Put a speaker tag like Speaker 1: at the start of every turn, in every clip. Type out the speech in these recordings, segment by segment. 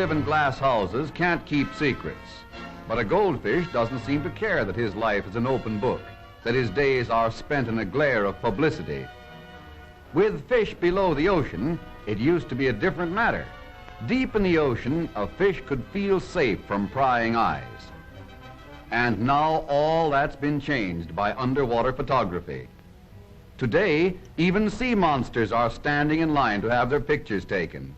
Speaker 1: live in glass houses can't keep secrets. But a goldfish doesn't seem to care that his life is an open book, that his days are spent in a glare of publicity. With fish below the ocean, it used to be a different matter. Deep in the ocean, a fish could feel safe from prying eyes. And now all that's been changed by underwater photography. Today, even sea monsters are standing in line to have their pictures taken.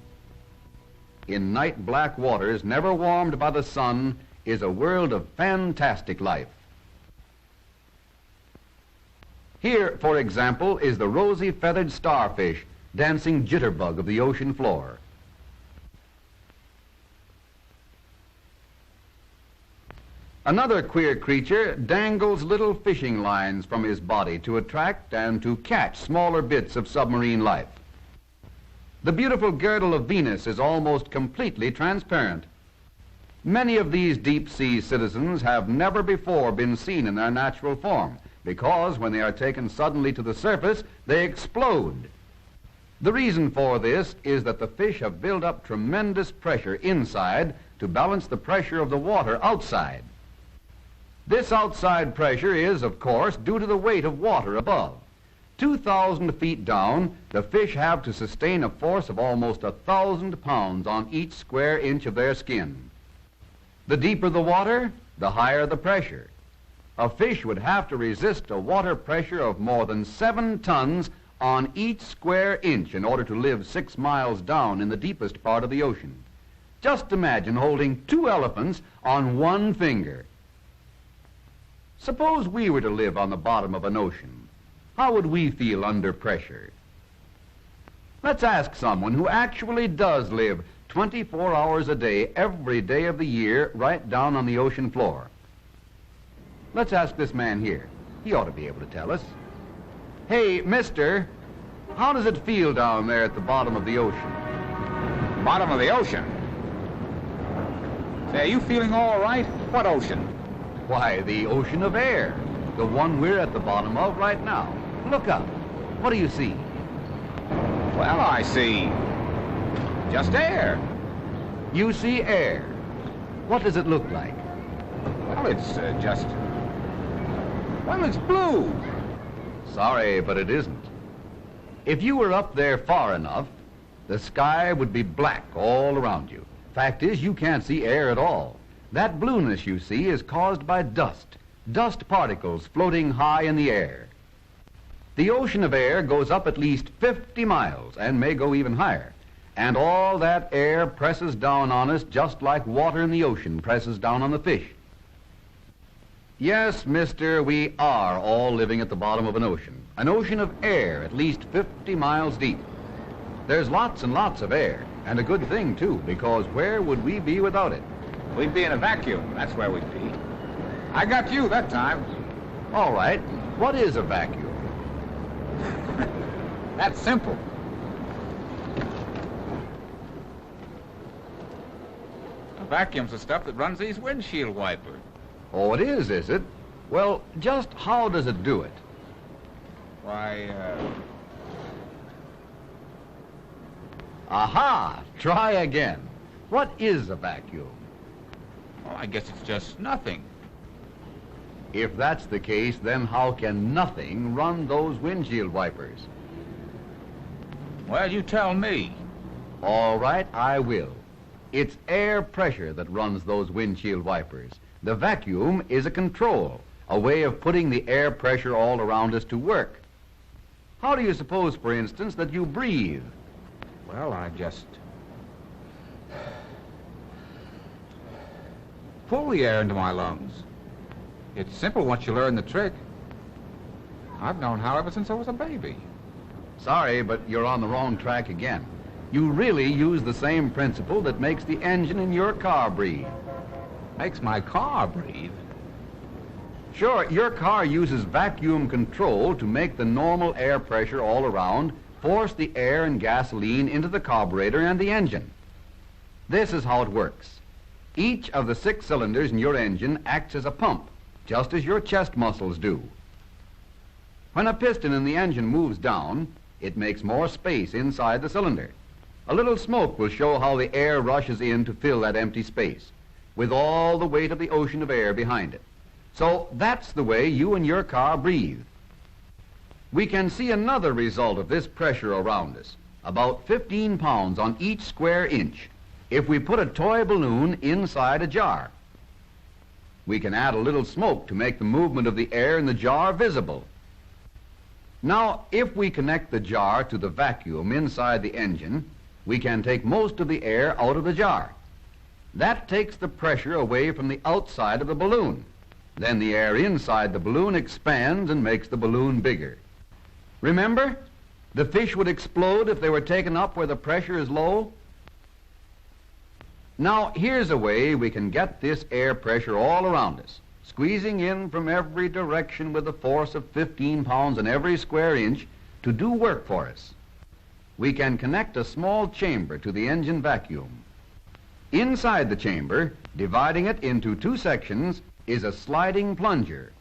Speaker 1: In night black waters never warmed by the sun is a world of fantastic life. Here, for example, is the rosy feathered starfish, dancing jitterbug of the ocean floor. Another queer creature dangles little fishing lines from his body to attract and to catch smaller bits of submarine life. The beautiful girdle of Venus is almost completely transparent. Many of these deep-sea citizens have never before been seen in their natural form, because when they are taken suddenly to the surface, they explode. The reason for this is that the fish have built up tremendous pressure inside to balance the pressure of the water outside. This outside pressure is, of course, due to the weight of water above. 2,000 feet down, the fish have to sustain a force of almost 1,000 pounds on each square inch of their skin. The deeper the water, the higher the pressure. A fish would have to resist a water pressure of more than 7 tons on each square inch in order to live 6 miles down in the deepest part of the ocean. Just imagine holding 2 elephants on one finger. Suppose we were to live on the bottom of an ocean. How would we feel under pressure? Let's ask someone who actually does live 24 hours a day, every day of the year, right down on the ocean floor. Let's ask this man here. He ought to be able to tell us. Hey, mister, how does it feel down there at the bottom of the ocean?
Speaker 2: Bottom of the ocean? Say, are you feeling all right? What ocean?
Speaker 1: Why, the ocean of air, the one we're at the bottom of right now. Look up. What do you see?
Speaker 2: Well, I see just air.
Speaker 1: You see air. What does it look like?
Speaker 2: Well, it's well, it's blue.
Speaker 1: Sorry, but it isn't. If you were up there far enough, the sky would be black all around you. Fact is, you can't see air at all. That blueness you see is caused by dust particles floating high in the air. The ocean of air goes up at least 50 miles and may go even higher. And all that air presses down on us just like water in the ocean presses down on the fish. Yes, mister, we are all living at the bottom of an ocean of air at least 50 miles deep. There's lots and lots of air, and a good thing, too, because where would we be without it?
Speaker 2: We'd be in a vacuum. That's where we'd be. I got you that time.
Speaker 1: All right. What is a vacuum?
Speaker 2: That's simple. A vacuum's the stuff that runs these windshield wipers.
Speaker 1: Oh, it is it? Well, just how does it do it?
Speaker 2: Why,
Speaker 1: Aha! Try again. What is a vacuum?
Speaker 2: well, I guess it's just nothing.
Speaker 1: If that's the case, then how can nothing run those windshield wipers?
Speaker 2: Well, you tell me.
Speaker 1: All right, I will. It's air pressure that runs those windshield wipers. The vacuum is a control, a way of putting the air pressure all around us to work. How do you suppose, for instance, that you breathe?
Speaker 2: Well, I just pull the air into my lungs. It's simple once you learn the trick. I've known how ever since I was a baby.
Speaker 1: Sorry, but you're on the wrong track again. You really use the same principle that makes the engine in your car breathe.
Speaker 2: Makes my car breathe?
Speaker 1: Sure, your car uses vacuum control to make the normal air pressure all around force the air and gasoline into the carburetor and the engine. This is how it works. Each of the 6 cylinders in your engine acts as a pump, just as your chest muscles do. When a piston in the engine moves down, it makes more space inside the cylinder. A little smoke will show how the air rushes in to fill that empty space, with all the weight of the ocean of air behind it. So that's the way you and your car breathe. We can see another result of this pressure around us, about 15 pounds on each square inch, if we put a toy balloon inside a jar. We can add a little smoke to make the movement of the air in the jar visible. Now, if we connect the jar to the vacuum inside the engine, we can take most of the air out of the jar. That takes the pressure away from the outside of the balloon. Then the air inside the balloon expands and makes the balloon bigger. Remember, the fish would explode if they were taken up where the pressure is low. Now, here's a way we can get this air pressure all around us, squeezing in from every direction with a force of 15 pounds on every square inch to do work for us. We can connect a small chamber to the engine vacuum. Inside the chamber, dividing it into two sections, is a sliding plunger.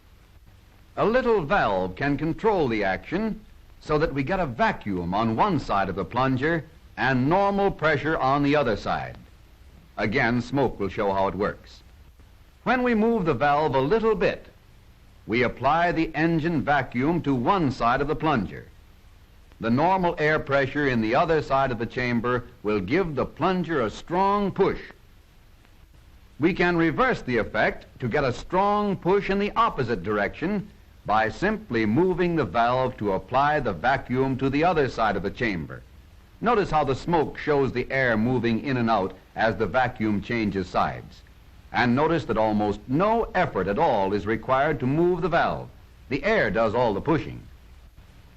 Speaker 1: A little valve can control the action so that we get a vacuum on one side of the plunger and normal pressure on the other side. Again, smoke will show how it works. When we move the valve a little bit, we apply the engine vacuum to one side of the plunger. The normal air pressure in the other side of the chamber will give the plunger a strong push. We can reverse the effect to get a strong push in the opposite direction by simply moving the valve to apply the vacuum to the other side of the chamber. Notice how the smoke shows the air moving in and out as the vacuum changes sides. And notice that almost no effort at all is required to move the valve. The air does all the pushing.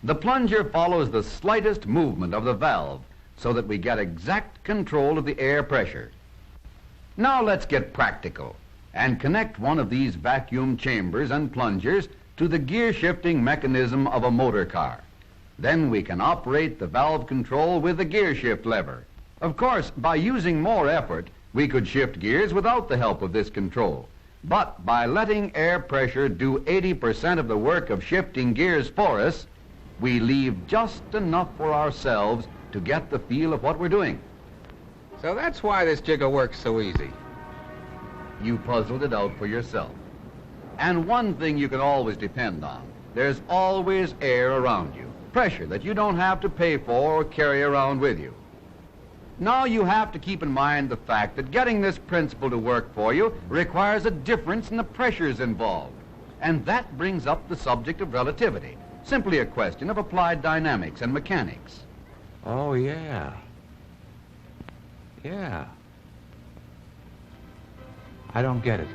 Speaker 1: The plunger follows the slightest movement of the valve so that we get exact control of the air pressure. Now let's get practical and connect one of these vacuum chambers and plungers to the gear shifting mechanism of a motor car. Then we can operate the valve control with the gear shift lever. Of course, by using more effort, we could shift gears without the help of this control. But by letting air pressure do 80% of the work of shifting gears for us, we leave just enough for ourselves to get the feel of what we're doing.
Speaker 2: So that's why this jigger works so easy.
Speaker 1: You puzzled it out for yourself. And one thing you can always depend on, there's always air around you, pressure that you don't have to pay for or carry around with you. Now you have to keep in mind the fact that getting this principle to work for you requires a difference in the pressures involved. And that brings up the subject of relativity, simply a question of applied dynamics and mechanics.
Speaker 2: Oh, yeah. Yeah. I don't get it.